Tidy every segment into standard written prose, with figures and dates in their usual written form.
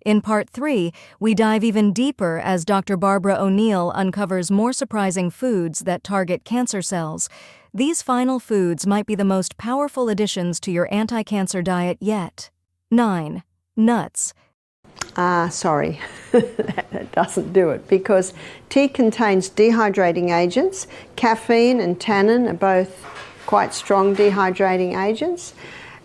In Part 3, we dive even deeper as Dr. Barbara O'Neill uncovers more surprising foods that target cancer cells. These final foods might be the most powerful additions to your anti-cancer diet yet. 9. Nuts. Sorry, that doesn't do it, because tea contains dehydrating agents. Caffeine and tannin are both quite strong dehydrating agents.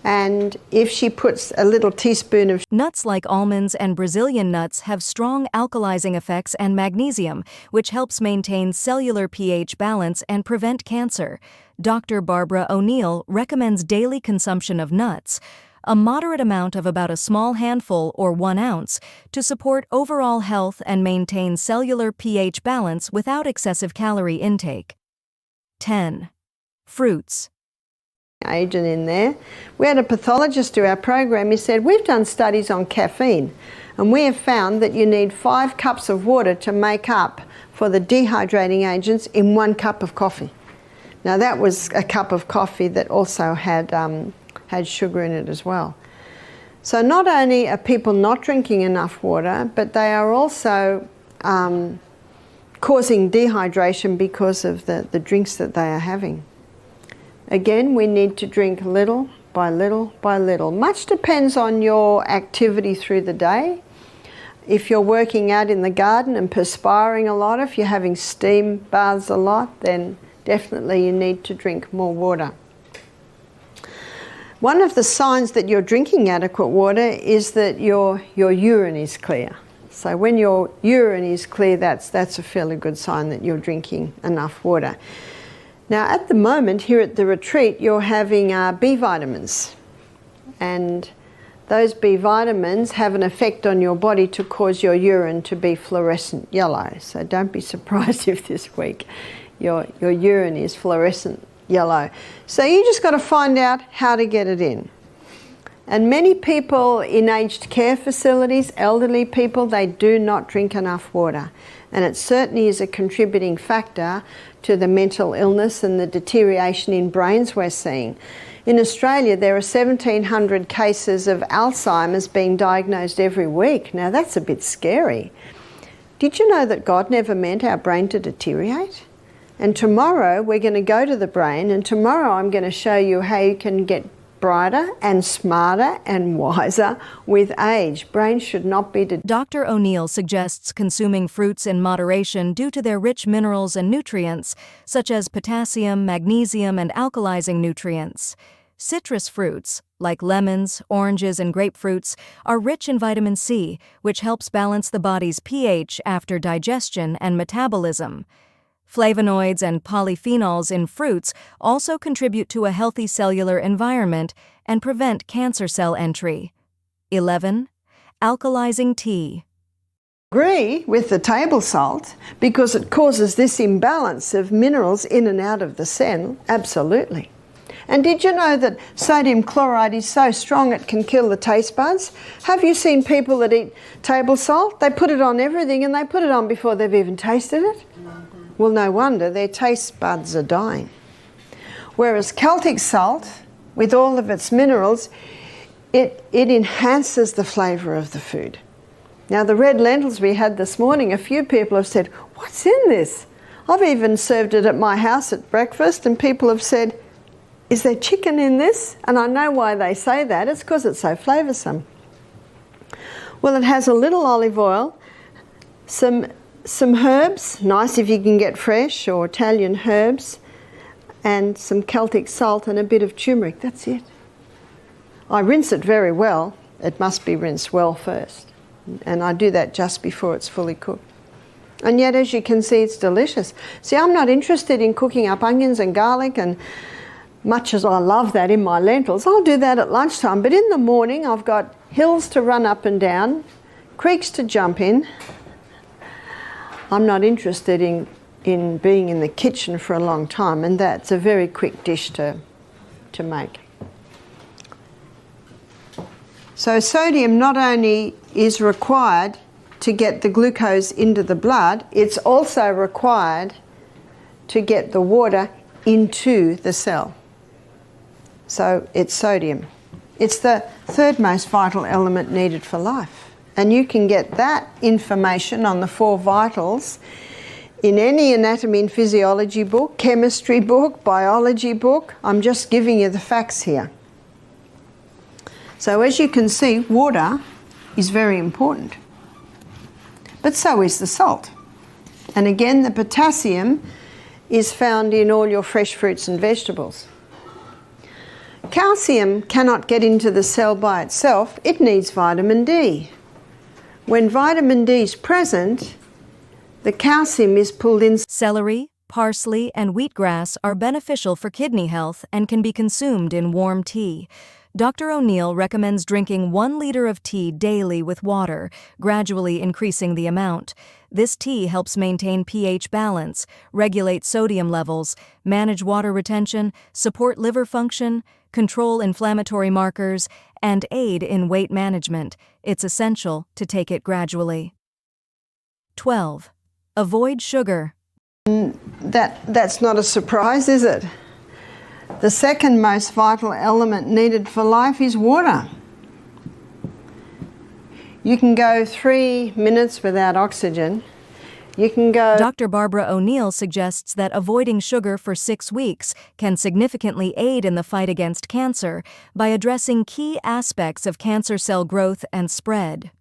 And if she puts a little teaspoon of... Nuts like almonds and Brazilian nuts have strong alkalizing effects and magnesium, which helps maintain cellular pH balance and prevent cancer. Dr. Barbara O'Neill recommends daily consumption of nuts, a moderate amount of about a small handful or 1 ounce, to support overall health and maintain cellular pH balance without excessive calorie intake. 10. Fruits. Agent in there. We had a pathologist do our program. He said, we've done studies on caffeine, and we have found that you need 5 cups of water to make up for the dehydrating agents in 1 cup of coffee. Now that was a cup of coffee that also had sugar in it as well. So not only are people not drinking enough water, but they are also causing dehydration because of the drinks that they are having. Again, we need to drink little by little by little. Much depends on your activity through the day. If you're working out in the garden and perspiring a lot, if you're having steam baths a lot, then definitely you need to drink more water. One of the signs that you're drinking adequate water is that your urine is clear. So when your urine is clear, that's a fairly good sign that you're drinking enough water. Now at the moment here at the retreat, you're having B vitamins, and those B vitamins have an effect on your body to cause your urine to be fluorescent yellow. So don't be surprised if this week your urine is fluorescent yellow. So you just got to find out how to get it in. And many people in aged care facilities, elderly people, they do not drink enough water. And it certainly is a contributing factor to the mental illness and the deterioration in brains we're seeing. In Australia, there are 1,700 cases of Alzheimer's being diagnosed every week. Now that's a bit scary. Did you know that God never meant our brain to deteriorate? And tomorrow we're going to go to the brain, and tomorrow I'm going to show you how you can get brighter and smarter and wiser with age. Brains should not be... Dr. O'Neill suggests consuming fruits in moderation due to their rich minerals and nutrients, such as potassium, magnesium, and alkalizing nutrients. Citrus fruits, like lemons, oranges, and grapefruits, are rich in vitamin C, which helps balance the body's pH after digestion and metabolism. Flavonoids and polyphenols in fruits also contribute to a healthy cellular environment and prevent cancer cell entry. 11. Alkalizing tea. Agree with the table salt because it causes this imbalance of minerals in and out of the cell. Absolutely. And did you know that sodium chloride is so strong it can kill the taste buds? Have you seen people that eat table salt? They put it on everything, and they put it on before they've even tasted it. Well, no wonder their taste buds are dying. Whereas Celtic salt, with all of its minerals, it enhances the flavour of the food. Now, the red lentils we had this morning, a few people have said, what's in this? I've even served it at my house at breakfast, and people have said, is there chicken in this? And I know why they say that. It's because it's so flavoursome. Well, it has a little olive oil, some herbs, nice if you can get fresh or Italian herbs, and some Celtic salt and a bit of turmeric. That's it. I rinse it very well. It must be rinsed well first. And I do that just before it's fully cooked. And yet, as you can see, it's delicious. See, I'm not interested in cooking up onions and garlic, and much as I love that in my lentils, I'll do that at lunchtime. But in the morning, I've got hills to run up and down, creeks to jump in. I'm not interested in being in the kitchen for a long time, and that's a very quick dish to make. So sodium not only is required to get the glucose into the blood, it's also required to get the water into the cell. So it's sodium. It's the third most vital element needed for life. And you can get that information on the 4 vitals in any anatomy and physiology book, chemistry book, biology book. I'm just giving you the facts here. So as you can see, water is very important. But so is the salt. And again, the potassium is found in all your fresh fruits and vegetables. Calcium cannot get into the cell by itself. It needs vitamin D. When vitamin D is present, the calcium is pulled in. Celery, parsley, and wheatgrass are beneficial for kidney health and can be consumed in warm tea. Dr. O'Neill recommends drinking 1 liter of tea daily with water, gradually increasing the amount. This tea helps maintain pH balance, regulate sodium levels, manage water retention, support liver function, control inflammatory markers, and aid in weight management. It's essential to take it gradually. 12. Avoid sugar. That's not a surprise, is it? The second most vital element needed for life is water. You can go 3 minutes without oxygen. You can go... Dr. Barbara O'Neill suggests that avoiding sugar for 6 weeks can significantly aid in the fight against cancer by addressing key aspects of cancer cell growth and spread.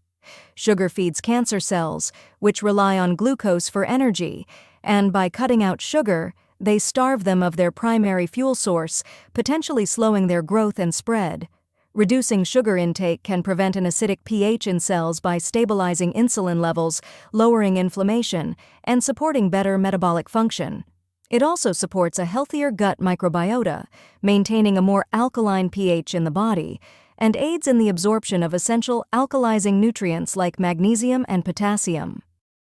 Sugar feeds cancer cells, which rely on glucose for energy, and by cutting out sugar, they starve them of their primary fuel source, potentially slowing their growth and spread. Reducing sugar intake can prevent an acidic pH in cells by stabilizing insulin levels, lowering inflammation, and supporting better metabolic function. It also supports a healthier gut microbiota, maintaining a more alkaline pH in the body, and aids in the absorption of essential alkalizing nutrients like magnesium and potassium.